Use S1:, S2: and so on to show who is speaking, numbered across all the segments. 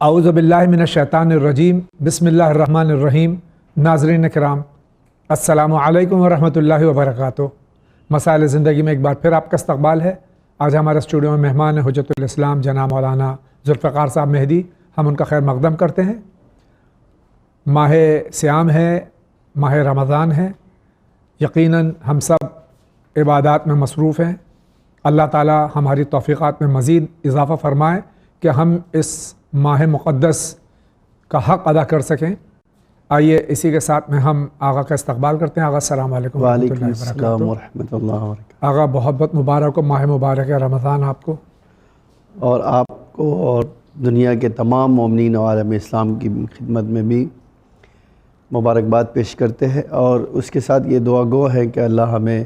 S1: اعوذ باللہ من الشیطان الرجیم بسم اللہ الرحمن الرحیم۔ ناظرین کرام السلام علیکم ورحمۃ اللہ وبرکاتہ۔ مسائل زندگی میں ایک بار پھر آپ کا استقبال ہے۔ آج ہمارے اسٹوڈیو میں مہمان ہیں حجت الاسلام جناب مولانا ذوالفقار صاحب مہدی۔ ہم ان کا خیر مقدم کرتے ہیں۔ ماہ صیام ہے، ماہ رمضان ہے، یقیناً ہم سب عبادات میں مصروف ہیں۔ اللہ تعالی ہماری توفیقات میں مزید اضافہ فرمائے کہ ہم اس ماہ مقدس کا حق ادا کر سکیں۔ آئیے اسی کے ساتھ میں ہم آقا کا استقبال کرتے ہیں۔ آقا السلام علیکم
S2: وعلیکم السلام ورحمۃ اللہ وبرکاتہ۔
S1: آقا بہت بہت مبارک ہو، ماہ مبارک ہے رمضان آپ کو
S2: اور آپ کو اور دنیا کے تمام مومنین و عالم اسلام کی خدمت میں بھی مبارکباد پیش کرتے ہیں، اور اس کے ساتھ یہ دعا گو ہے کہ اللہ ہمیں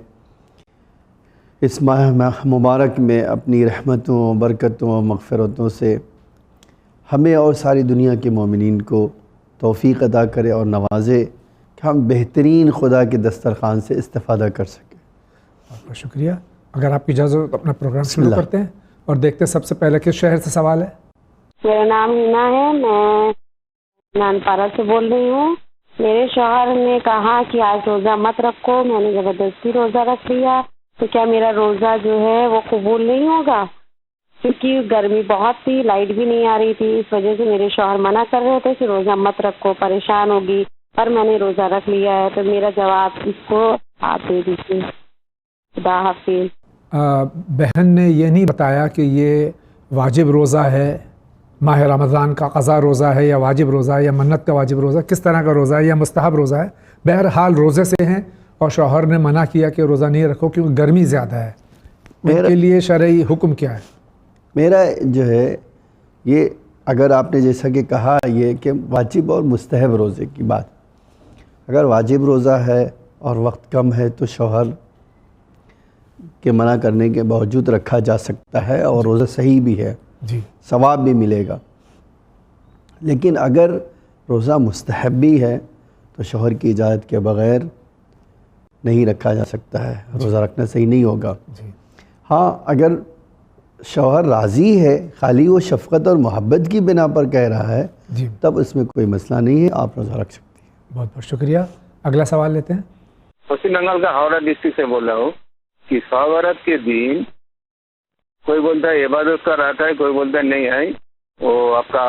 S2: اس ماہ مبارک میں اپنی رحمتوں و برکتوں و مغفرتوں سے ہمیں اور ساری دنیا کے مومنین کو توفیق عطا کرے اور نوازے کہ ہم بہترین خدا کے دسترخوان سے استفادہ کر سکیں۔
S1: بہت بہت شکریہ۔ اگر آپ کی اجازت اپنا پروگرام شروع کرتے ہیں اور دیکھتے ہیں سب سے پہلے کس شہر سے سوال ہے؟
S3: میرا نام ہینا ہے، میں نانپارہ سے بول رہی ہوں۔ میرے شوہر نے کہا کہ آج روزہ مت رکھو، میں نے زبردستی روزہ رکھ لیا، تو کیا میرا روزہ جو ہے وہ قبول نہیں ہوگا؟ کیونکہ گرمی بہت تھی، لائٹ بھی نہیں آ رہی تھی، اس وجہ سے میرے شوہر منع کر رہے تھے کہ روزہ مت رکھو، پریشان ہوگی، پر میں نے روزہ رکھ لیا ہے، تو میرا جواب اس کو آپ دے دیجیے۔ خدا حافظ۔
S1: بہن نے یہ نہیں بتایا کہ یہ واجب روزہ ہے، ماہ رمضان کا قضا روزہ ہے یا واجب روزہ ہے یا منت کا واجب روزہ، کس طرح کا روزہ ہے یا مستحب روزہ ہے۔ بہرحال روزے سے ہیں اور شوہر نے منع کیا کہ روزہ نہیں رکھو کیونکہ گرمی زیادہ ہے۔ ان کے لیے شرعی حکم کیا ہے؟
S2: میرا جو ہے یہ، اگر آپ نے جیسا کہ کہا یہ کہ واجب اور مستحب روزے کی بات، اگر واجب روزہ ہے اور وقت کم ہے تو شوہر کے منع کرنے کے باوجود رکھا جا سکتا ہے اور روزہ صحیح بھی ہے،
S1: جی،
S2: ثواب بھی ملے گا۔ لیکن اگر روزہ مستحب بھی ہے تو شوہر کی اجازت کے بغیر نہیں رکھا جا سکتا ہے، روزہ رکھنا صحیح نہیں ہوگا۔ ہاں، اگر شوہر راضی ہے، خالی وہ شفقت اور محبت کی بنا پر کہہ رہا ہے، تب اس میں کوئی مسئلہ نہیں ہے، آپ روزہ رکھ سکتے ہیں۔
S1: بہت بہت شکریہ۔ اگلا سوال لیتے ہیں۔
S4: پشچم بنگال کا ہاوڑا ڈسٹرکٹ سے بول رہا ہوں کہ سوارت کے دن کوئی بولتا ہے عبادت کا رہتا ہے، کوئی بولتا ہے نہیں ہے۔ وہ آپ کا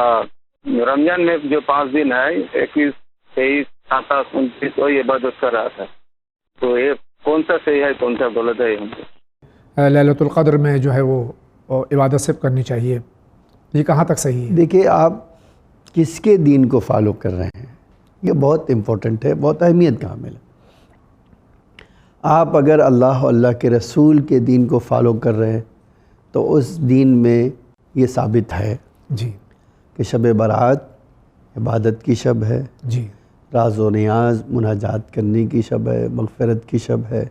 S4: رمضان میں جو 5 دن ہے، 21، 23، 27، 29، وہی عبادت کا رہتا ہے، تو یہ کون سا صحیح ہے کون سا غلط ہے؟
S1: لیلۃ القدر میں جو ہے وہ عبادت سے کرنی چاہیے، یہ کہاں تک صحیح ہے؟
S2: دیکھیے، آپ کس کے دین کو فالو کر رہے ہیں، یہ بہت امپورٹنٹ ہے، بہت اہمیت کا حامل ہے۔ آپ اگر اللہ اور اللہ کے رسول کے دین کو فالو کر رہے ہیں تو اس دین میں یہ ثابت ہے
S1: جی
S2: کہ شب برات عبادت کی شب ہے،
S1: جی،
S2: راز و نیاز مناجات کرنے کی شب ہے، مغفرت کی شب ہے،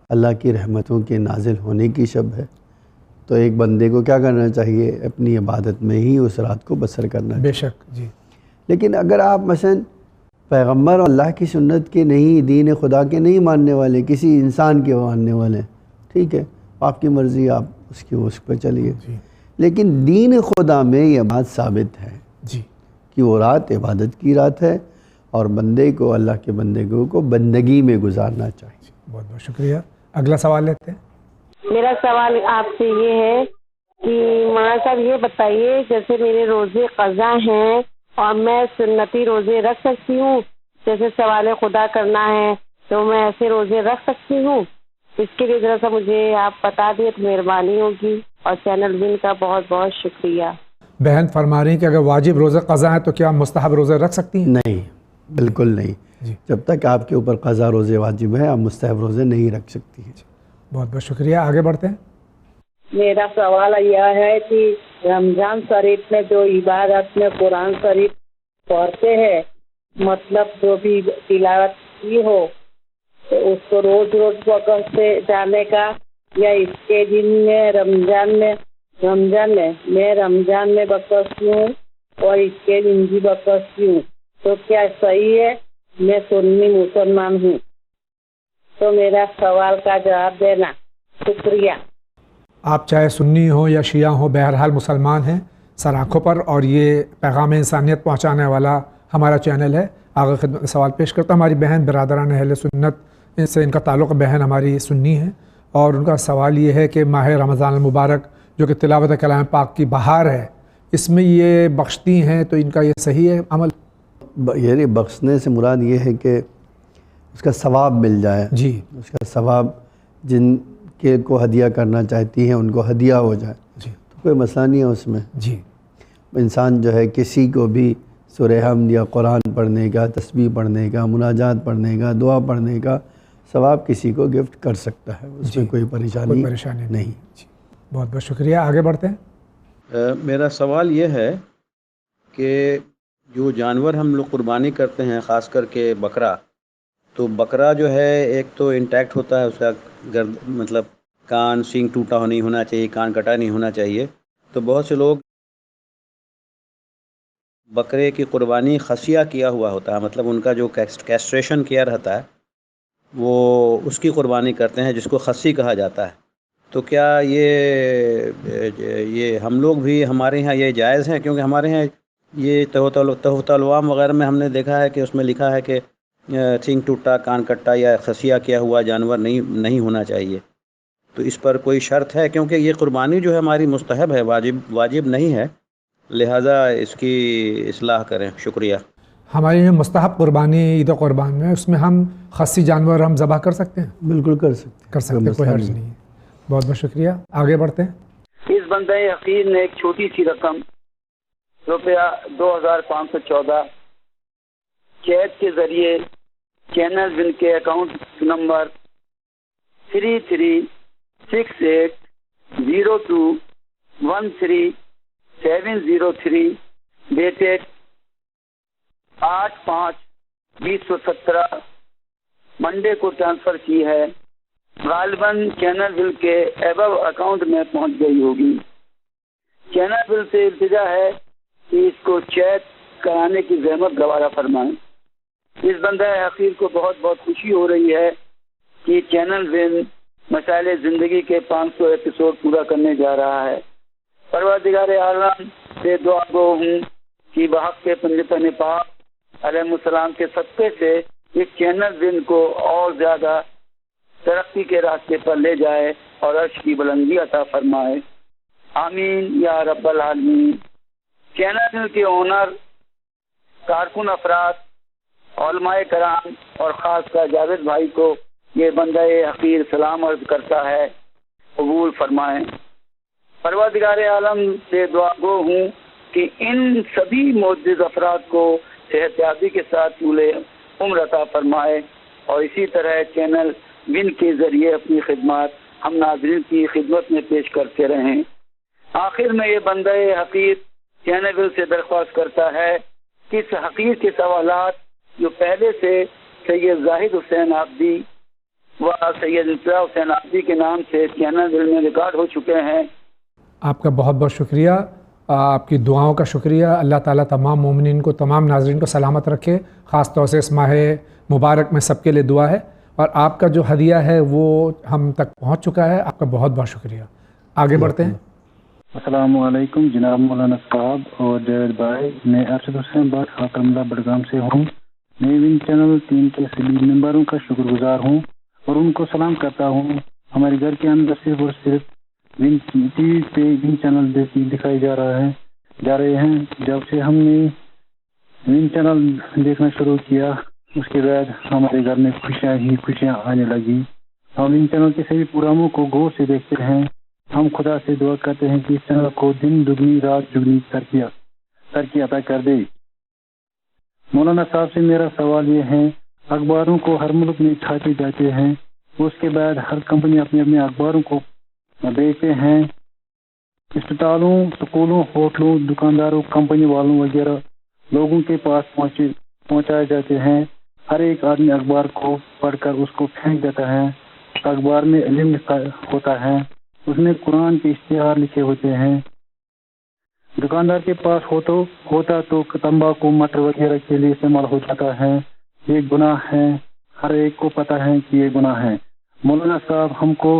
S2: اللہ کی رحمتوں کے نازل ہونے کی شب ہے۔ تو ایک بندے کو کیا کرنا چاہیے؟ اپنی عبادت میں ہی اس رات کو بسر کرنا چاہیے۔
S1: بے شک، جی۔
S2: لیکن اگر آپ مثلا پیغمبر اور اللہ کی سنت کے نہیں، دین خدا کے نہیں ماننے والے، کسی انسان کے ماننے والے، ٹھیک ہے، آپ کی مرضی، آپ اس پہ چلیے، لیکن دین خدا میں یہ بات ثابت ہے
S1: جی
S2: کہ وہ رات عبادت کی رات ہے اور بندے کو، اللہ کے بندے کو بندگی میں گزارنا چاہیے۔
S1: بہت بہت شکریہ۔ اگلا سوال لیتے ہیں۔
S3: میرا سوال آپ سے یہ ہے کہ مولانا صاحب یہ بتائیے، جیسے میرے روزے قضا ہیں اور میں سنتی روزے رکھ سکتی ہوں، جیسے سوال خدا کرنا ہے تو میں ایسے روزے رکھ سکتی ہوں؟ اس کے لیے ذرا سا مجھے آپ بتا دیں تو مہربانی ہوگی، اور چینل وین کا بہت بہت شکریہ۔
S1: بہن فرما رہی ہیں کہ اگر واجب روزہ قضا ہے تو کیا مستحب روزے رکھ سکتی ہیں؟
S2: نہیں، بالکل نہیں۔ جب تک آپ کے اوپر قضا روزے واجب ہے، آپ مستحب روزے نہیں رکھ سکتی ہیں۔
S1: بہت بہت شکریہ۔ آگے بڑھتے ہیں۔
S5: میرا سوال یہ ہے کہ رمضان شریف میں جو عبادت میں قرآن شریف پڑھتے ہیں، مطلب جو بھی تلاوت کی ہو، تو اس کو روز وقت سے جانے کا، یا اس کے دن میں رمضان میں بکستی ہوں اور اس کے دن بھی بکستی ہوں، تو کیا صحیح ہے؟ میں سنی مسلمان ہوں، تو میرا سوال کا جواب دینا، شکریہ۔
S1: آپ چاہے سنی ہوں یا شیعہ ہوں، بہرحال مسلمان ہیں، سر آنکھوں پر، اور یہ پیغام انسانیت پہنچانے والا ہمارا چینل ہے۔ آگے خدمت میں سوال پیش کرتا ہوں۔ ہماری بہن برادران اہل سنت، ان سے ان کا تعلق بہن ہماری سنی ہے، اور ان کا سوال یہ ہے کہ ماہ رمضان المبارک جو کہ تلاوت کلام پاک کی بہار ہے، اس میں یہ بخشتی ہیں، تو ان کا یہ صحیح ہے عمل؟
S2: یعنی بخشنے سے مراد یہ ہے کہ اس کا ثواب مل جائے،
S1: جی
S2: اس کا ثواب جن کے کو ہدیہ کرنا چاہتی ہیں ان کو ہدیہ ہو جائے،
S1: جی
S2: تو کوئی مسئلہ نہیں ہے اس میں۔
S1: جی
S2: انسان جو ہے کسی کو بھی سورہ حمد یا قرآن پڑھنے کا، تسبیح پڑھنے کا، مناجات پڑھنے کا، دعا پڑھنے کا ثواب کسی کو گفٹ کر سکتا ہے، اس میں کوئی پریشانی نہیں۔
S1: جی بہت بہت شکریہ، آگے بڑھتے ہیں۔
S6: میرا سوال یہ ہے کہ جو جانور ہم لوگ قربانی کرتے ہیں، خاص کر کے بکرا، تو بکرا جو ہے ایک تو انٹیکٹ ہوتا ہے، اس کا مطلب کان سینگ ٹوٹا نہیں ہونا چاہیے، کان کٹا نہیں ہونا چاہیے، تو بہت سے لوگ بکرے کی قربانی خصیہ کیا ہوا ہوتا ہے، مطلب ان کا جو کیسٹریشن کیا رہتا ہے وہ اس کی قربانی کرتے ہیں، جس کو خصی کہا جاتا ہے۔ تو کیا یہ ہم لوگ بھی، ہمارے ہاں یہ جائز ہیں؟ کیونکہ ہمارے ہاں یہ تحفۃ العوام وغیرہ میں ہم نے دیکھا ہے کہ اس میں لکھا ہے کہ سینگ ٹوٹا، کان کٹا یا خصیہ کیا ہوا جانور نہیں ہونا چاہیے، تو اس پر کوئی شرط ہے؟ کیونکہ یہ قربانی جو ہے ہماری مستحب ہے، واجب نہیں ہے، لہٰذا اس کی اصلاح کریں۔ شکریہ۔
S1: ہماری یہ مستحب قربانی عید قربان میں، اس میں ہم خصی جانور ہم ذبح کر سکتے ہیں؟
S2: بالکل کر سکتے
S1: ہیں، کوئی حرج نہیں ہے۔ بہت بہت شکریہ، آگے بڑھتے ہیں۔
S7: اس بندہ حقیر نے ایک چھوٹی سی رقم روپیہ 2514 چیک کے ذریعے چینل ون کے اکاؤنٹ نمبر 336802131703 ڈیٹڈ 8/5/2017 منڈے کو ٹرانسفر کی ہے، غالباً چینل بل کے ایبو اکاؤنٹ میں پہنچ گئی ہوگی۔ چینل بل سے التجا ہے کہ اس کو چیک کرانے کی زحمت گوارا فرمائیں۔ اس بندہ حقیر کو بہت بہت خوشی ہو رہی ہے کہ چینل بل مسائل زندگی کے 500 ایپیسوڈ پورا کرنے جا رہا ہے۔ پروردگار عالم سے دعا گو ہوں کہ بحق کے پنجتن پاک علیہ السلام کے صدقے سے اس چینل بل کو اور زیادہ ترقی کے راستے پر لے جائے اور عرش کی بلندی عطا فرمائے، آمین یا رب العالمین۔ چینل کے اونر، کارکن افراد، علماء کرام اور خاص کر جاوید بھائی کو یہ بندہ حقیر سلام عرض کرتا ہے، قبول فرمائیں۔ پروردگار عالم سے دعا گو ہوں کہ ان سبھی معزز افراد کو صحت یابی کے ساتھ طول عمر عطا فرمائے، اور اسی طرح چینل ون کے ذریعے اپنی خدمات ہم ناظرین کی خدمت میں پیش کرتے رہیں۔ آخر میں یہ بندہ حقیر چینل ون سے درخواست کرتا ہے کہ اس حقیر کے سوالات جو پہلے سے سید زاہد حسین عابدی و سید اطلاع حسین عابدی کے نام سے چینل ون میں ریکارڈ ہو چکے ہیں۔
S1: آپ کا بہت بہت شکریہ، آپ کی دعاؤں کا شکریہ۔ اللہ تعالیٰ تمام مومنین کو، تمام ناظرین کو سلامت رکھے، خاص طور سے اس ماہ مبارک میں سب کے لیے دعا ہے، اور آپ کا جو ہدیہ ہے وہ ہم تک پہنچ چکا ہے۔ آپ کا بہت بہت شکریہ، آگے بڑھتے ہیں۔
S8: السلام علیکم جناب مولانا صاحب اور جاوید بھائی، میں ارشد حسین بات خاکرملہ بڈگام سے ہوں۔ میں ون چینل 3 کے سبھی ممبروں کا شکر گزار ہوں اور ان کو سلام کرتا ہوں۔ ہمارے گھر کے اندر صرف اور صرف ون ٹی وی پہ ون چینل دکھائی جا رہے ہیں۔ جب سے ہم نے ون چینل دیکھنا شروع کیا اس کے بعد ہمارے گھر میں خوشیاں آنے لگی۔ ہم ون چینل کے سبھی پروگراموں کو غور سے دیکھتے ہیں۔ ہم خدا سے دعا کرتے ہیں کہ اس چینل کو دن دگنی رات جگنی ترقی عطا کر دے۔ مولانا صاحب سے میرا سوال یہ ہے، اخباروں کو ہر ملک میں چھاپے جاتے ہیں، اس کے بعد ہر کمپنی اپنے اخباروں کو بیچتے ہیں۔ اسپتالوں، سکولوں، ہوٹلوں، دکانداروں، کمپنی والوں وغیرہ لوگوں کے پاس پہنچائے جاتے ہیں۔ ہر ایک آدمی اخبار کو پڑھ کر اس کو پھینک دیتا ہے۔ اخبار میں علم لکھا ہوتا ہے، اس میں قرآن کے اشتہار لکھے ہوتے ہیں۔ دکاندار کے پاس ہوتا تو تمباکو مٹر وغیرہ کے لیے استعمال ہو جاتا ہے۔ یہ گناہ ہے، ہر ایک کو پتہ ہے کہ یہ گناہ ہے۔ مولانا صاحب ہم کو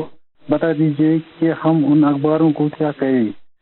S8: بتا دیجئے کہ ہم ان اخباروں کو کیا کریں۔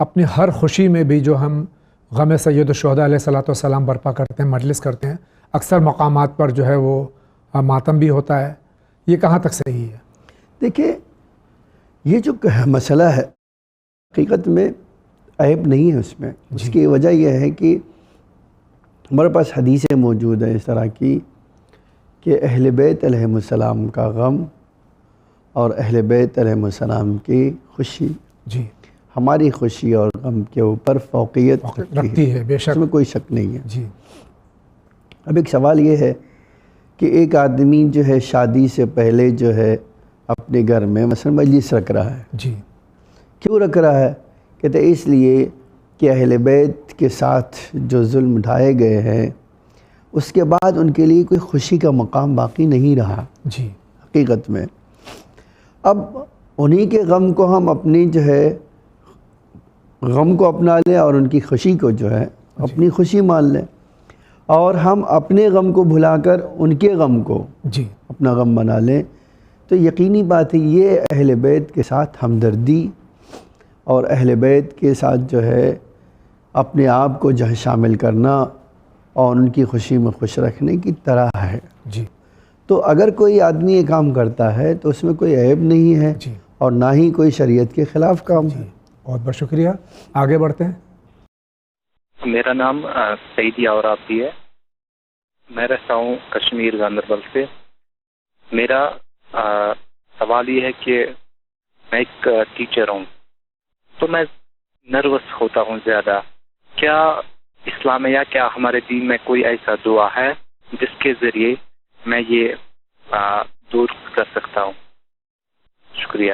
S1: اپنی ہر خوشی میں بھی جو ہم غم سید الشہداء علیہ الصلوۃ والسلام برپا کرتے ہیں، مجلس کرتے ہیں، اکثر مقامات پر جو ہے وہ ماتم بھی ہوتا ہے، یہ کہاں تک صحیح ہے؟
S2: دیکھیں، یہ جو مسئلہ ہے حقیقت میں عیب نہیں ہے اس میں. اس کی وجہ یہ ہے کہ ہمارے پاس حدیثیں موجود ہیں اس طرح کی کہ اہل بیت علیہ السلام کا غم اور اہل بیت علیہ السلام کی خوشی
S1: جی
S2: ہماری خوشی اور غم کے اوپر فوقیت
S1: رکھتی ہے، بے شک،
S2: اس میں کوئی شک نہیں ہے.
S1: جی.
S2: اب ایک سوال یہ ہے کہ ایک آدمی جو ہے شادی سے پہلے جو ہے اپنے گھر میں مثلا مجلس رکھ رہا ہے.
S1: جی.
S2: کیوں رکھ رہا ہے؟ کہتے ہیں اس لیے کہ اہل بیت کے ساتھ جو ظلم اٹھائے گئے ہیں اس کے بعد ان کے لیے کوئی خوشی کا مقام باقی نہیں رہا.
S1: جی.
S2: حقیقت میں اب انہی کے غم کو ہم اپنی جو ہے غم کو اپنا لیں اور ان کی خوشی کو جو ہے اپنی خوشی مان لیں، اور ہم اپنے غم کو بھلا کر ان کے غم کو
S1: جی
S2: اپنا غم بنا لیں، تو یقینی بات ہے یہ اہل بیت کے ساتھ ہمدردی اور اہل بیت کے ساتھ جو ہے اپنے آپ کو جو ہے شامل کرنا اور ان کی خوشی میں خوش رکھنے کی طرح ہے.
S1: جی.
S2: تو اگر کوئی آدمی یہ کام کرتا ہے تو اس میں کوئی عیب نہیں ہے
S1: جی.
S2: اور نہ ہی کوئی شریعت کے خلاف کام ہے.
S1: بہت بہت شکریہ. آگے بڑھتے ہیں.
S9: میرا نام سعید یاور آبدی ہے، میں رہتا ہوں کشمیر گاندربل سے. میرا سوال یہ ہے کہ میں ایک ٹیچر ہوں تو میں نروس ہوتا ہوں زیادہ. کیا اسلام میں یا کیا ہمارے دین میں کوئی ایسا دعا ہے جس کے ذریعے میں یہ دور کر سکتا ہوں؟ شکریہ.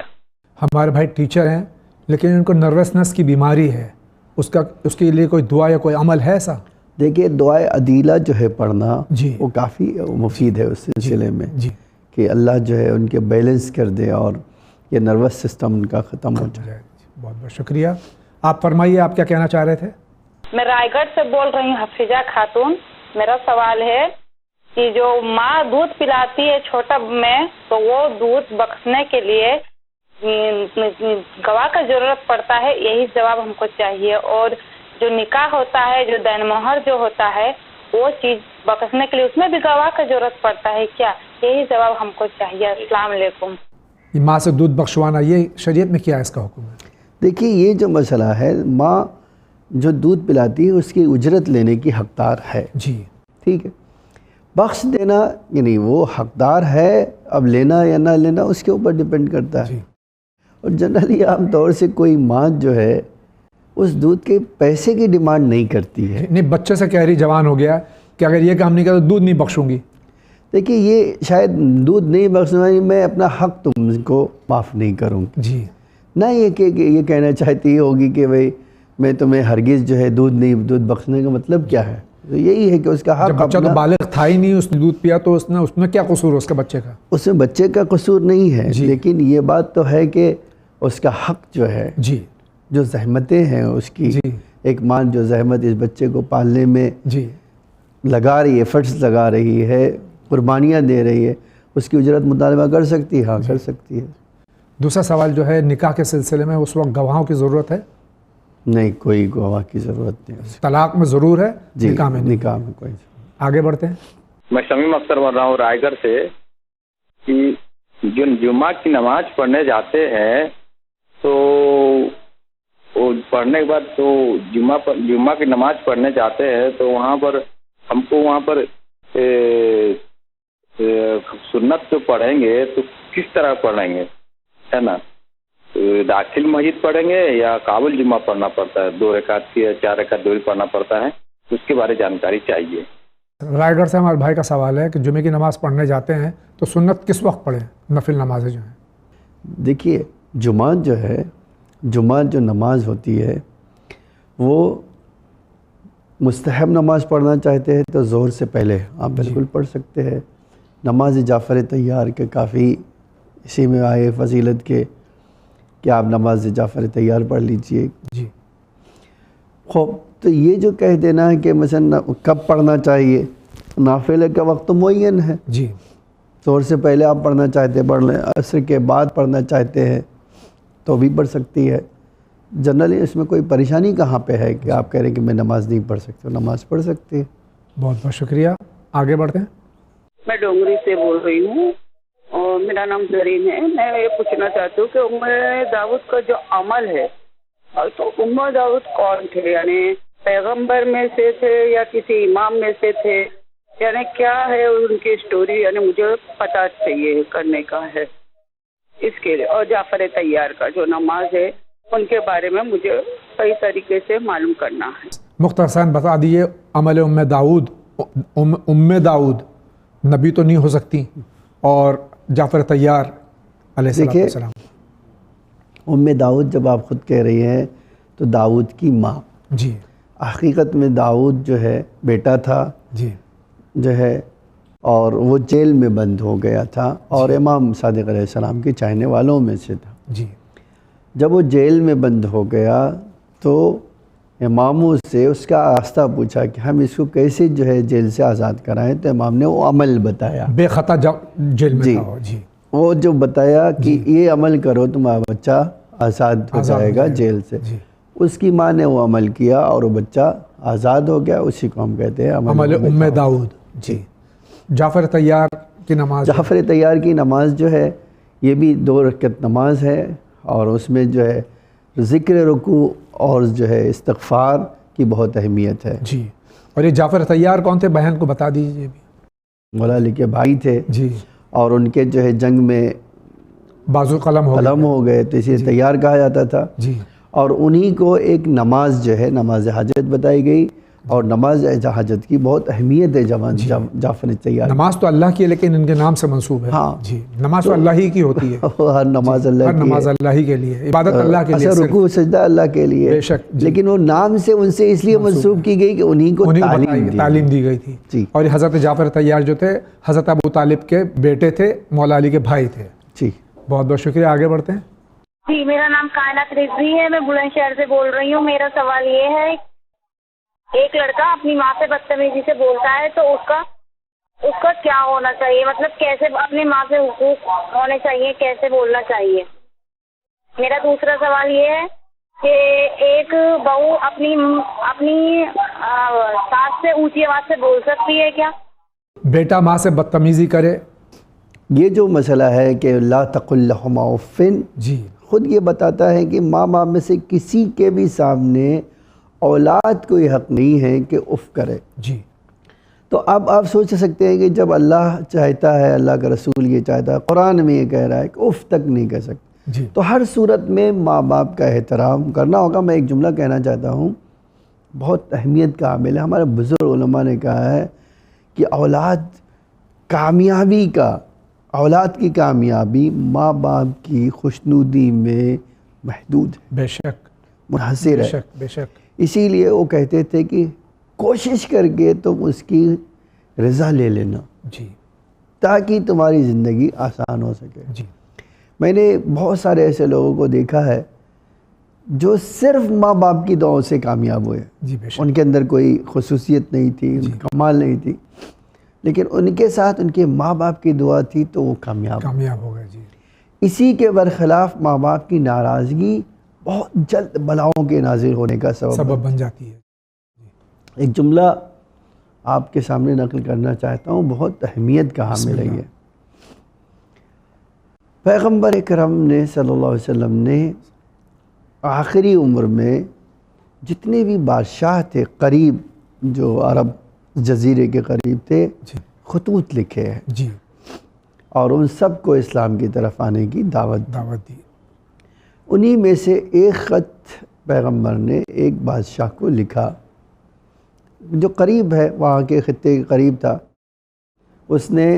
S1: ہمارے بھائی ٹیچر ہیں لیکن ان کو نروسنس کی بیماری ہے، اس کے لیے کوئی دعا یا کوئی عمل ہے ایسا؟
S2: دیکھیے، دعائے عدیلہ جو ہے پڑھنا
S1: جی
S2: وہ کافی مفید ہے اس سلسلے میں
S1: جی
S2: کہ اللہ جو ہے ان کے بیلنس کر دے اور یہ نروس سسٹم ان کا ختم ہو جائے.
S1: بہت بہت شکریہ. آپ فرمائیے، آپ کیا کہنا چاہ رہے تھے؟
S10: میں رائے گڑھ سے بول رہی ہوں، حفیظہ خاتون. میرا سوال ہے کہ جو ماں دودھ پلاتی ہے چھوٹا میں تو وہ دودھ بخشنے کے لیے گواہ کا ضرورت پڑتا ہے، یہی جواب ہم کو چاہیے. اور جو نکاح ہوتا ہے، جو دین مہر جو ہوتا ہے، وہ چیز بخشنے کے لیے اس میں بھی گواہ کا ضرورت پڑتا ہے کیا؟ یہی جواب ہم کو چاہیے. السلام علیکم.
S1: ماں سے دودھ بخشوانا یہ شریعت میں کیا ہے، اس کا حکم ہے؟
S2: دیکھیے، یہ جو مسئلہ ہے، ماں جو دودھ پلاتی ہے اس کی اجرت لینے کی حقدار ہے.
S1: جی
S2: ٹھیک ہے. بخش دینا یعنی وہ حقدار ہے، اب لینا یا نہ لینا اس کے اوپر ڈیپینڈ کرتا ہے.
S1: جی.
S2: اور جنرلی عام طور سے کوئی ماں جو ہے اس دودھ کے پیسے کی ڈیمانڈ نہیں کرتی ہے.
S1: نہیں، بچے سے کہہ رہی جوان ہو گیا کہ اگر یہ کام نہیں کرا تو دودھ نہیں بخشوں گی.
S2: دیکھیے، یہ شاید دودھ نہیں بخشنا، میں اپنا حق تم کو معاف نہیں کروں گی.
S1: جی.
S2: نہ یہ کہ یہ کہنا چاہتی ہوگی کہ بھئی میں تمہیں ہرگز جو ہے دودھ بخشنے کا مطلب کیا ہے؟ تو یہی ہے کہ اس کا حق،
S1: جب بچہ تو بالغ تھا ہی نہیں، اس نے دودھ پیا تو اس میں کیا قصور ہے اس کا بچے کا؟
S2: اس میں بچے کا قصور نہیں ہے. لیکن یہ بات تو ہے کہ اس کا حق جو ہے،
S1: جی
S2: جو زحمتیں ہیں اس کی، ایک ماں جو زحمت اس بچے کو پالنے میں
S1: جی
S2: لگا رہی ہے، ایفرٹس لگا رہی ہے، قربانیاں دے رہی ہے، اس کی اجرت مطالبہ کر سکتی ہے. ہاں کر سکتی ہے.
S1: دوسرا سوال جو ہے، نکاح کے سلسلے میں اس وقت گواہوں کی ضرورت ہے؟
S2: نہیں، کوئی گواہ کی ضرورت نہیں.
S1: طلاق میں ضرور ہے،
S2: جی،
S1: نکاح میں
S2: نکاح میں کوئی.
S1: آگے بڑھتے ہیں.
S4: میں شمیم اختر بول رہا ہوں رائے گڑھ سے کہ جو جمعہ کی نماز پڑھنے جاتے ہیں تو وہ پڑھنے کے بعد تو جمعہ کی نماز پڑھنے جاتے ہیں تو وہاں پر ہم کو وہاں پر سنت تو پڑھیں گے تو کس طرح پڑھیں گے، ہے نا؟ داخل مسجد پڑھیں گے یا قابل جمعہ پڑھنا پڑتا ہے؟ 2 رکعت کی یا 4 رکعت دوری پڑھنا پڑتا ہے؟ اس کے بارے جانکاری چاہیے.
S1: رائے گڑھ سے ہمارے بھائی کا سوال ہے کہ جمعے کی نماز پڑھنے جاتے ہیں تو سنت کس وقت پڑھیں، نفل نمازیں جو ہیں؟
S2: دیکھیے، جمعہ جو نماز ہوتی ہے وہ مستحب نماز پڑھنا چاہتے ہیں تو ظہر سے پہلے آپ بالکل پڑھ سکتے ہیں. نماز جعفر طیار کے کافی اسی میں آئے فضیلت کے کہ آپ نماز جعفر طیار پڑھ لیجئے.
S1: جی.
S2: خوب، تو یہ جو کہہ دینا ہے کہ مثلا کب پڑھنا چاہیے، نافلے کا وقت تو معین ہے.
S1: جی.
S2: ظہر سے پہلے آپ پڑھنا چاہتے ہیں پڑھ لیں، عصر کے بعد پڑھنا چاہتے ہیں تو بھی پڑھ سکتی ہے. جنرلی اس میں کوئی پریشانی کہاں پہ ہے کہ آپ کہہ رہے ہیں کہ میں نماز نہیں پڑھ سکتا؟ نماز پڑھ سکتے ہیں.
S1: بہت بہت شکریہ. آگے بڑھتے ہیں.
S5: میں ڈونگری سے بول رہی ہوں اور میرا نام زرین ہے. میں یہ پوچھنا چاہتی ہوں کہ ام داؤد کا جو عمل ہے، تو ام داؤد کون تھے؟ یعنی پیغمبر میں سے تھے یا کسی امام میں سے تھے؟ یعنی کیا ہے ان کی اسٹوری؟ یعنی مجھے پتہ چاہیے کرنے کا ہے اس کے لیے. اور جعفر طیار کا جو نماز ہے ان کے بارے میں مجھے صحیح طریقے سے معلوم کرنا ہے.
S1: مختصراً بتا دیے عمل ام داؤد. ام داؤد نبی تو نہیں ہو سکتی، اور جعفر طیار علیہ السلام.
S2: ام داؤد جب آپ خود کہہ رہی ہیں تو داؤد کی ماں.
S1: جی.
S2: حقیقت میں داؤد جو ہے بیٹا تھا
S1: جی
S2: جو ہے، اور وہ جیل میں بند ہو گیا تھا اور امام صادق علیہ السلام کے چاہنے والوں میں سے تھا.
S1: جی.
S2: جب وہ جیل میں بند ہو گیا تو اماموں سے اس کا راستہ پوچھا کہ ہم اس کو کیسے جو ہے جیل سے آزاد کرائیں، تو امام نے وہ عمل بتایا.
S1: بے خطا جیل میں تھا وہ. جی.
S2: وہ جو بتایا کہ یہ عمل کرو تمہارا بچہ آزاد ہو جائے گا جیل سے.
S1: جی.
S2: اس کی ماں نے وہ عمل کیا اور وہ بچہ آزاد ہو گیا. اسی کو ہم کہتے ہیں
S1: عمل ام داؤد. جی. جعفر طیار کی نماز.
S2: جعفر طیار کی نماز جو ہے یہ بھی 2 رکعت نماز ہے، اور اس میں جو ہے ذکر رکوع اور جو ہے استغفار کی بہت اہمیت ہے.
S1: جی. اور یہ جعفر طیار کون تھے؟ بہن کو بتا دیجیے.
S2: مولا علی کے بھائی تھے.
S1: جی.
S2: اور ان کے جو ہے جنگ میں
S1: بازو قلم
S2: ہو گئے تو اسے طیار کہا جاتا تھا.
S1: جی.
S2: اور انہی کو ایک نماز جو ہے نماز حاجت بتائی گئی، اور نماز حاجت کی بہت اہمیت ہے. جعفر طیار
S1: نماز تو اللہ کی ہے لیکن ان کے نام سے منسوب ہے.
S2: ہاں
S1: جی. نماز تو اللہ ہی کی ہوتی ہے.
S2: ہر نماز اللہ کی،
S1: ہر نماز اللہ ہی کے لیے، عبادت اللہ کے لیے،
S2: رکوع سجدہ اللہ کے لیے.
S1: بے شک.
S2: لیکن وہ نام سے ان سے اس لیے منسوب کی گئی کہ انہی کو
S1: تعلیم دی گئی تھی.
S2: جی.
S1: اور یہ حضرت جعفر طیار جو تھے حضرت ابو طالب کے بیٹے تھے، مولا علی کے بھائی تھے.
S2: جی.
S1: بہت بہت شکریہ. آگے بڑھتے ہیں.
S10: جی. میرا نام کائنات رضوی ہے. میں بلند شہر سے بول رہی ہوں. میرا سوال یہ ہے، ایک لڑکا اپنی ماں سے بدتمیزی سے بولتا ہے تو اس کا کیا ہونا چاہیے؟ مطلب کیسے اپنی ماں سے حقوق ہونے چاہیے، کیسے بولنا چاہیے؟ میرا دوسرا سوال یہ ہے کہ ایک بہو اپنی ساس سے اونچی آواز سے بول سکتی ہے کیا؟
S1: بیٹا ماں سے بدتمیزی کرے،
S2: یہ جو مسئلہ ہے کہ لا تقل لہما اف،
S1: جی،
S2: خود یہ بتاتا ہے کہ ماں باپ میں سے کسی کے بھی سامنے اولاد کو یہ حق نہیں ہے کہ اف کرے.
S1: جی.
S2: تو اب آپ سوچ سکتے ہیں کہ جب اللہ چاہتا ہے، اللہ کا رسول یہ چاہتا ہے، قرآن میں یہ کہہ رہا ہے کہ اف تک نہیں کہہ سکتے.
S1: جی.
S2: تو ہر صورت میں ماں باپ کا احترام کرنا ہوگا. میں ایک جملہ کہنا چاہتا ہوں، بہت اہمیت کا عامل ہے. ہمارے بزرگ علماء نے کہا ہے کہ اولاد کی کامیابی ماں باپ کی خوشنودی میں محدود ہے،
S1: بے شک
S2: منحصر ہے.
S1: بے شک.
S2: اسی لیے وہ کہتے تھے کہ کوشش کر کے تم اس کی رضا لے لینا،
S1: جی،
S2: تاکہ تمہاری زندگی آسان ہو سکے.
S1: جی.
S2: میں نے بہت سارے ایسے لوگوں کو دیکھا ہے جو صرف ماں باپ کی دعاؤں سے کامیاب ہوئے.
S1: جی، بے شک.
S2: ان کے اندر کوئی خصوصیت نہیں تھی، کمال نہیں تھی، لیکن ان کے ساتھ ان کے ماں باپ کی دعا تھی تو وہ کامیاب
S1: ہو گئے. جی.
S2: اسی کے برخلاف ماں باپ کی ناراضگی بہت جلد بلاؤں کے نازل ہونے کا سبب
S1: بن جاتی ہے.
S2: ایک جملہ آپ کے سامنے نقل کرنا چاہتا ہوں، بہت اہمیت کا حامل ہے. یہ پیغمبر اکرم نے صلی اللہ علیہ وسلم نے آخری عمر میں جتنے بھی بادشاہ تھے قریب، جو عرب جزیرے کے قریب تھے، خطوط لکھے ہیں.
S1: جی.
S2: اور ان سب کو اسلام کی طرف آنے کی دعوت
S1: دی.
S2: انہی میں سے ایک خط پیغمبر نے ایک بادشاہ کو لکھا جو قریب ہے، وہاں کے خطے کے قریب تھا. اس نے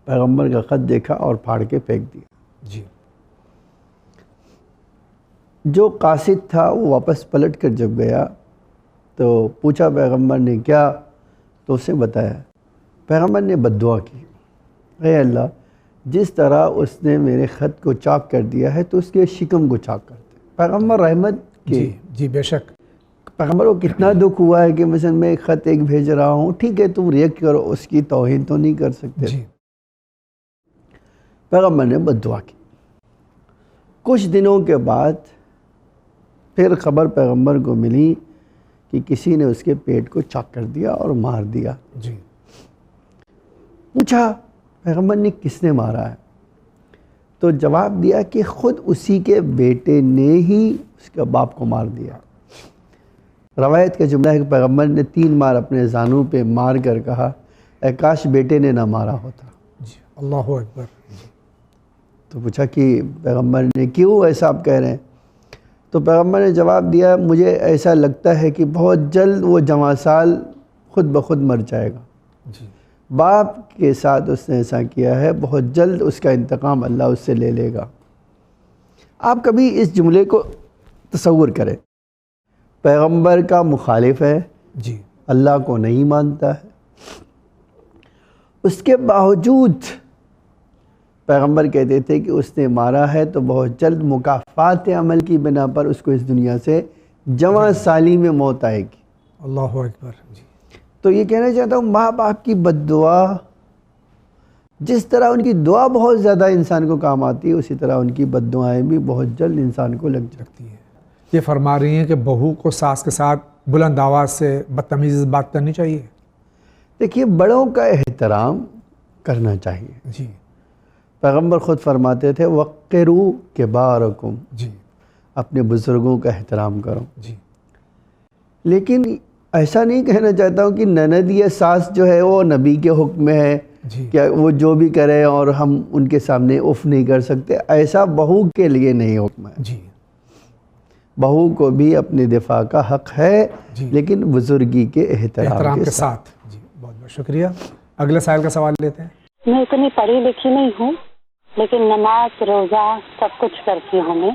S2: پیغمبر کا خط دیکھا اور پھاڑ کے پھینک دیا.
S1: جی.
S2: جو قاصد تھا وہ واپس پلٹ کر جب گیا تو پوچھا پیغمبر نے کیا، تو اسے بتایا. پیغمبر نے بد دعا کی، اے اللہ، جس طرح اس نے میرے خط کو چاک کر دیا ہے تو اس کے شکم کو چاک کرتے. پیغمبر رحمت کے.
S1: جی بے شک.
S2: پیغمبر کو کتنا دکھ ہوا ہے کہ مثلا میں ایک خط بھیج رہا ہوں، ٹھیک ہے تم ریئیکٹ کرو، اس کی توہین تو نہیں کر سکتے.
S1: جی.
S2: پیغمبر نے بد دعا کی. کچھ دنوں کے بعد پھر خبر پیغمبر کو ملی کہ کسی نے اس کے پیٹ کو چاک کر دیا اور مار دیا.
S1: جی.
S2: پوچھا پیغمبر نے کس نے مارا ہے؟ تو جواب دیا کہ خود اسی کے بیٹے نے ہی اس کے باپ کو مار دیا. روایت کا جملہ ہے کہ پیغمبر نے 3 بار اپنے زانوں پہ مار کر کہا اے کاش بیٹے نے نہ مارا ہوتا.
S1: جی. اللہ اکبر.
S2: تو پوچھا کہ پیغمبر نے کیوں ایسا آپ کہہ رہے ہیں؟ تو پیغمبر نے جواب دیا مجھے ایسا لگتا ہے کہ بہت جلد وہ جوان سال خود بخود مر جائے گا.
S1: جی.
S2: باپ کے ساتھ اس نے ایسا کیا ہے، بہت جلد اس کا انتقام اللہ اس سے لے لے گا. آپ کبھی اس جملے کو تصور کریں، پیغمبر کا مخالف ہے،
S1: جی.
S2: اللہ کو نہیں مانتا ہے، اس کے باوجود پیغمبر کہتے تھے کہ اس نے مارا ہے تو بہت جلد مکافات عمل کی بنا پر اس کو اس دنیا سے جوان سالی میں موت آئے گی.
S1: اللہ اکبر. جی.
S2: تو یہ کہنا چاہتا ہوں ماں باپ کی بد دعا جس طرح ان کی دعا بہت زیادہ انسان کو کام آتی ہے، اسی طرح ان کی بد دعائیں بھی بہت جلد انسان کو لگ جاتی ہیں.
S1: یہ فرما رہی ہیں کہ بہو کو ساس کے ساتھ بلند آواز سے بدتمیزی بات کرنی چاہیے.
S2: دیکھیے بڑوں کا احترام کرنا چاہیے.
S1: جی.
S2: پیغمبر خود فرماتے تھے وقروا کبارکم،
S1: جی.
S2: اپنے بزرگوں کا احترام کرو.
S1: جی.
S2: لیکن ایسا نہیں کہنا چاہتا ہوں کہ نند یا ساس جو ہے وہ نبی کے حکم میں ہے،
S1: جی.
S2: کہ وہ جو بھی کرے اور ہم ان کے سامنے اف نہیں کر سکتے، ایسا بہو کے لیے نہیں حکم ہے.
S1: جی.
S2: بہو کو بھی اپنے دفاع کا حق ہے،
S1: جی.
S2: لیکن بزرگی کے احترام کے ساتھ.
S1: جی. بہت بہت شکریہ. اگلے سائل کا سوال لیتے ہیں.
S3: میں اتنی پڑھی لکھی نہیں ہوں، لیکن نماز روزہ سب کچھ کرتی ہوں. میں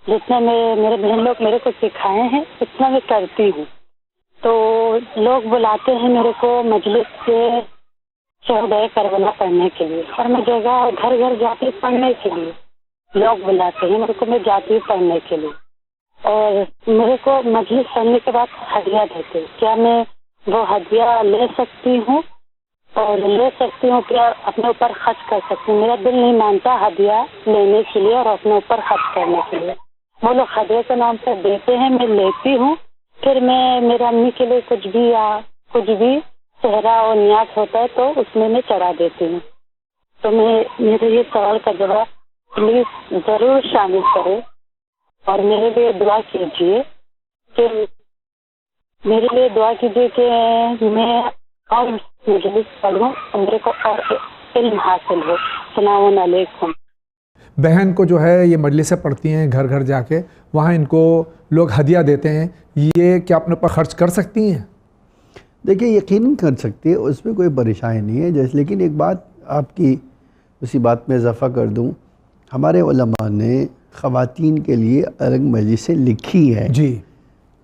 S3: جتنے میرے بہن لوگ میرے کو سکھائے ہیں اتنا میں کرتی ہوں. تو لوگ بلاتے ہیں میرے کو مجلس سے شہدائے کربلا پڑھنے کے لیے، اور میں جگہ گھر گھر جاتی ہوں پڑھنے کے لیے. لوگ بلاتے ہیں میرے کو، میں جاتی ہوں پڑھنے کے لیے، اور میرے کو مجلس پڑھنے کے بعد ہدیہ دیتے ہیں. کیا میں وہ ہدیہ لے سکتی ہوں؟ اور لے سکتی ہوں کیا اپنے اوپر خرچ کر سکتی ہوں؟ میرا دل نہیں مانتا ہدیہ لینے کے لیے اور اپنے اوپر خرچ کرنے کے لیے. وہ لوگ ہدیہ کے نام پر دیتے ہیں، میں لیتی ہوں، پھر میں میرے امی کے لیے کچھ بھی صحرا اور نیاز ہوتا ہے تو اس میں چڑھا دیتی ہوں. تو میرے یہ سوال کا جواب پلیز ضرور شامل کریں اور میرے لیے دعا کیجیے کہ میں اور مجلس پڑھوں اور میرے کو اور علم حاصل ہو. السلام علیکم.
S1: بہن کو جو ہے یہ مجلسیں پڑھتی ہیں گھر گھر جا کے، وہاں ان کو لوگ ہدیہ دیتے ہیں، یہ کیا اپنے اوپر خرچ کر سکتی ہیں؟
S2: دیکھیے یقیناً کر سکتی ہے، اس میں کوئی پریشانی نہیں ہے. لیکن ایک بات آپ کی اسی بات میں اضافہ کر دوں، ہمارے علماء نے خواتین کے لیے الگ مجلسیں لکھی ہیں.
S1: جی.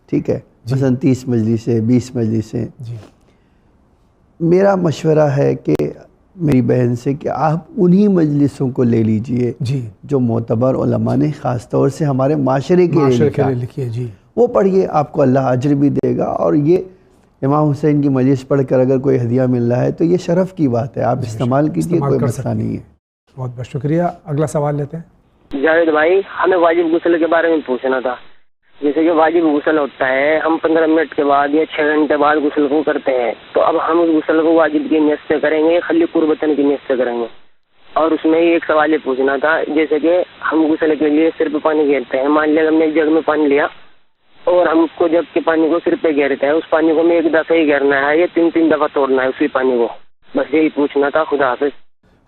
S2: ٹھیک ہے. مثلاً 30 مجلسیں، 20 مجلسیں.
S1: جی.
S2: میرا مشورہ ہے کہ میری بہن سے کہ آپ انہی مجلسوں کو لے لیجئے
S1: جی.
S2: جو معتبر علماء نے خاص طور سے ہمارے معاشرے کے لیے
S1: لکھی ہے. جی.
S2: وہ پڑھیے، آپ کو اللہ اجر بھی دے گا. اور یہ امام حسین کی مجلس پڑھ کر اگر کوئی ہدیہ مل رہا ہے تو یہ شرف کی بات ہے، آپ استعمال کیجئے، کوئی مسئلہ نہیں ہے.
S1: بہت بہت شکریہ. اگلا سوال لیتے ہیں.
S11: جاوید بھائی، ہمیں واجب غسل کے بارے میں پوچھنا تھا. جیسے کہ واجب غسل ہوتا ہے، ہم 15 منٹ کے بعد یا 6 گھنٹے بعد غسل کو کرتے ہیں، تو اب ہم اس غسل کو واجب کی نیت سے کریں گے، خلی قربتن کی نیت سے کریں گے؟ اور اس میں ایک سوال یہ پوچھنا تھا، جیسے کہ ہم غسل کے لیے سر پہ پانی گھیرتے ہیں، مان لیا ہم نے ایک جگ میں پانی لیا اور ہم کو جگ کے پانی کو سر پہ گھیرتے ہیں، اس پانی کو میں ایک دفعہ ہی گھیرنا ہے یا 3 دفعہ توڑنا ہے اسی پانی کو؟ بس یہی پوچھنا تھا. خدا حافظ.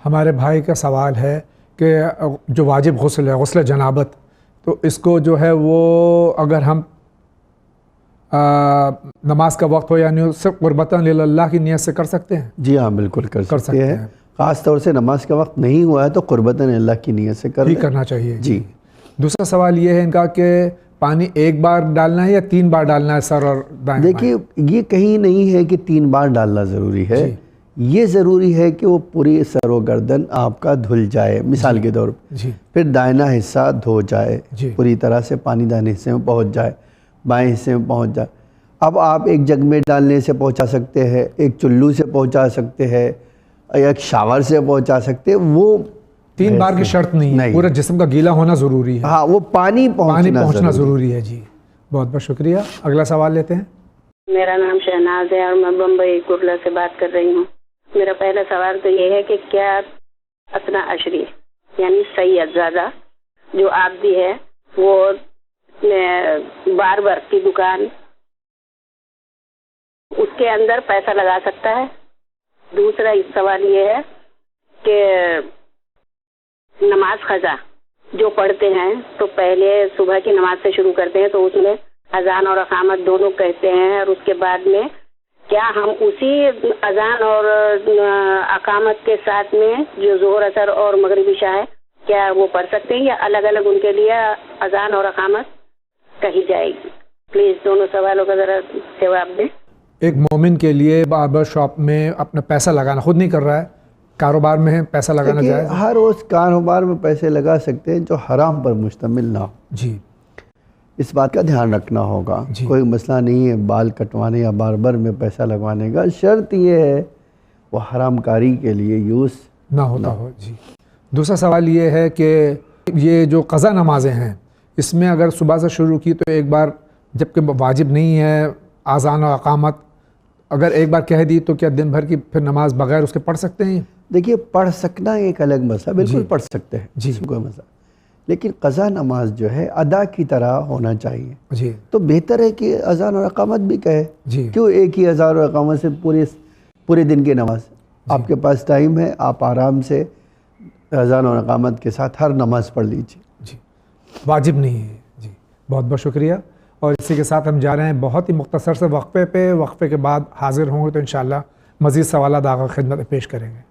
S1: ہمارے بھائی کا سوال ہے کہ جو واجب غسل ہے، غسل جنابت، تو اس کو جو ہے وہ اگر ہم نماز کا وقت ہو یعنی صرف قربتاً اللہ کی نیت سے کر سکتے ہیں؟
S2: جی ہاں بالکل کر سکتے ہیں. خاص طور سے نماز کا وقت نہیں ہوا ہے تو قربتاً اللہ کی نیت سے
S1: کرنا چاہیے.
S2: جی.
S1: دوسرا سوال یہ ہے ان کا کہ پانی ایک بار ڈالنا ہے یا 3 بار ڈالنا ہے سر اور دائیں؟
S2: دیکھیے یہ کہیں نہیں ہے کہ 3 بار ڈالنا ضروری ہے. یہ ضروری ہے کہ وہ پوری سر و گردن آپ کا دھل جائے مثال کے طور پر. پھر دائنا حصہ دھو جائے، پوری طرح سے پانی دائیں حصے میں پہنچ جائے، بائیں حصے میں پہنچ جائے. اب آپ ایک جگ میں ڈالنے سے پہنچا سکتے ہیں، ایک چلو سے پہنچا سکتے ہیں، ایک شاور سے پہنچا سکتے ہیں. وہ
S1: 3 بار کی شرط نہیں ہے، پورے جسم کا گیلا ہونا ضروری ہے.
S2: ہاں وہ پانی پہنچنا ضروری ہے.
S1: جی بہت بہت شکریہ. اگلا سوال لیتے ہیں.
S3: میرا نام شہناز ہے اور میں بمبئی کرلا سے بات کر رہی ہوں. میرا پہلا سوال تو یہ ہے کہ کیا اثنا عشری یعنی سید زادہ جو عابدی ہے وہ باربر کی دکان اس کے اندر پیسہ لگا سکتا ہے؟ دوسرا سوال یہ ہے کہ نماز قضا جو پڑھتے ہیں تو پہلے صبح کی نماز سے شروع کرتے ہیں تو اس میں اذان اور اقامت دونوں کہتے ہیں، اور اس کے بعد میں کیا ہم اسی اذان اور اقامت کے ساتھ میں جو ظہر اثر اور مغربی عشاء ہے کیا وہ پڑھ سکتے ہیں یا الگ الگ ان کے لیے اذان اور اقامت کہی جائے گی؟ پلیز دونوں سوالوں کا ذرا جواب دیں.
S1: ایک مومن کے لیے باربر شاپ میں اپنا پیسہ لگانا، خود نہیں کر رہا ہے، کاروبار میں ہے، پیسہ لگانا جائز؟
S2: ہر اس کاروبار میں پیسے لگا سکتے ہیں جو حرام پر مشتمل نہ ہو.
S1: جی
S2: اس بات کا دھیان رکھنا ہوگا. کوئی مسئلہ نہیں ہے بال کٹوانے یا باربر میں پیسہ لگوانے کا، شرط یہ ہے وہ حرام کاری کے لیے یوز
S1: نہ ہوتا ہو. جی دوسرا سوال یہ ہے کہ یہ جو قضا نمازیں ہیں اس میں اگر صبح سے شروع کی تو ایک بار، جبکہ واجب نہیں ہے اذان و اقامت، اگر ایک بار کہہ دی تو کیا دن بھر کی پھر نماز بغیر اس کے پڑھ سکتے ہیں؟
S2: دیکھیے پڑھ سکنا ایک الگ مسئلہ، بالکل پڑھ سکتے ہیں،
S1: جی
S2: کوئی مسئلہ، لیکن قضا نماز جو ہے ادا کی طرح ہونا چاہیے.
S1: جی
S2: تو بہتر ہے کہ اذان اور اقامت بھی کہے.
S1: جی
S2: کیوں ایک ہی اذان اور اقامت سے پورے دن کی نماز؟ آپ کے پاس ٹائم ہے، آپ آرام سے اذان اور اقامت کے ساتھ ہر نماز پڑھ لیجیے.
S1: جی واجب نہیں ہے. جی بہت بہت شکریہ. اور اسی کے ساتھ ہم جا رہے ہیں بہت ہی مختصر سے وقفے پہ. وقفے کے بعد حاضر ہوں گے تو انشاءاللہ مزید سوالات آگے خدمت پیش کریں گے.